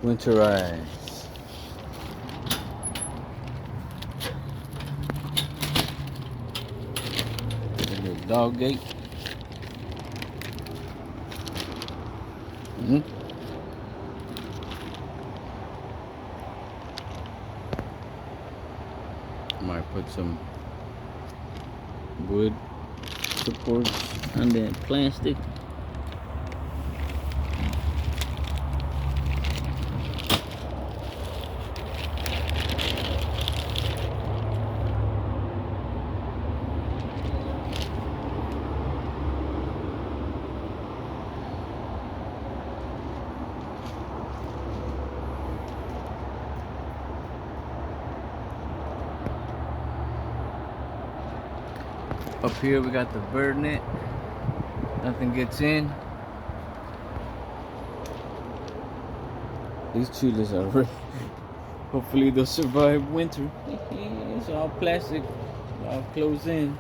winterize. A little dog gate. Might put some wood supports and then plastic. Up here we got the bird net. Nothing gets in. These chiles are ready. Hopefully they'll survive winter. It's all plastic, all closed in.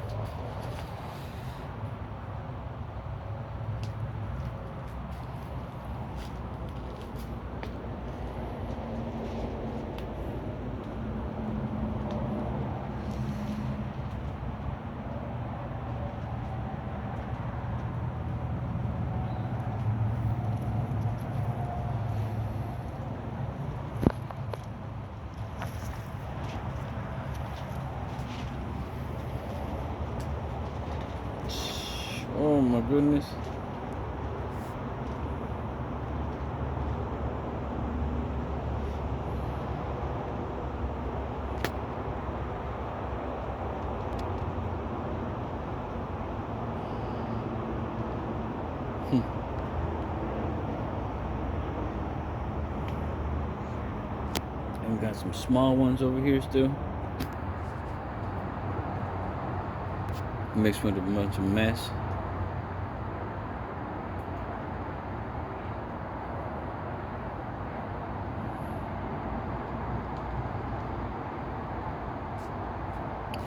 Oh my goodness. And we got some small ones over here still. Mixed with a bunch of mess.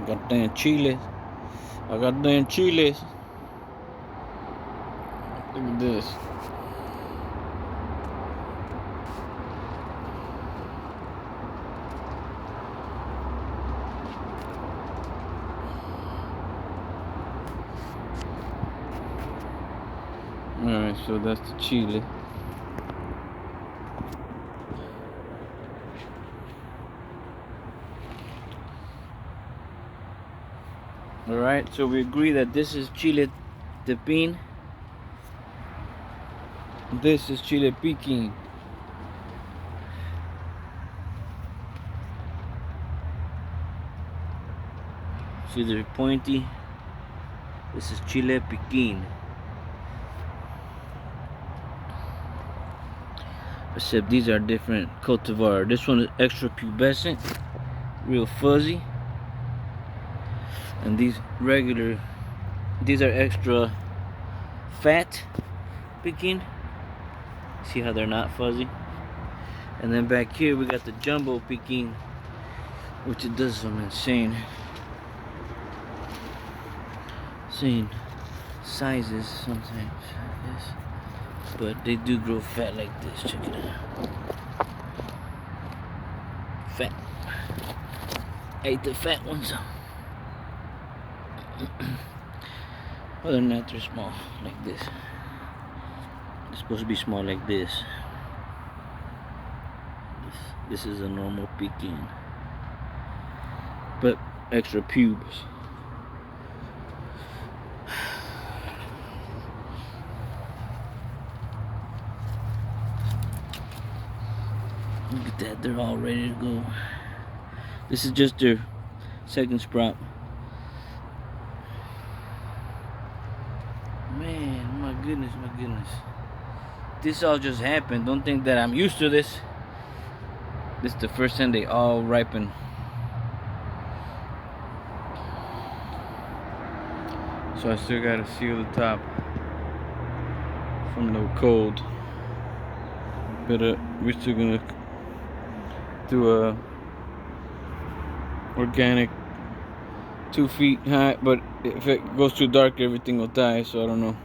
Goddamn chiles. I got damn chiles. Look at this. Alright, so that's the chile. Alright, so we agree that this is chile Tepin. This is chile Peking. See, they're pointy. This is chile Peking. Except these are different cultivar. This one is extra pubescent, real fuzzy. And these are extra fat Peking. See how they're not fuzzy? And then back here we got the jumbo Peking, which it does some insane sizes sometimes, I guess. But they do grow fat like this. Check it out. Fat. I ate the fat ones. Other than that, they're small like this. They're supposed to be small like this. This is a normal Peking, but extra pubes. Look at that, they're all ready to go. This is just their second sprout. Man, my goodness, my goodness. This all just happened. Don't think that I'm used to this. This is the first time they all ripen. So I still gotta seal the top from the cold. But we're still gonna do a organic 2 feet high, but if it goes too dark everything will die, so I don't know.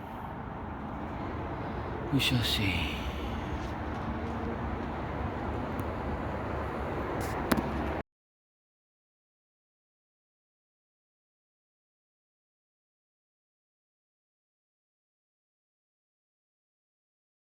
We shall see.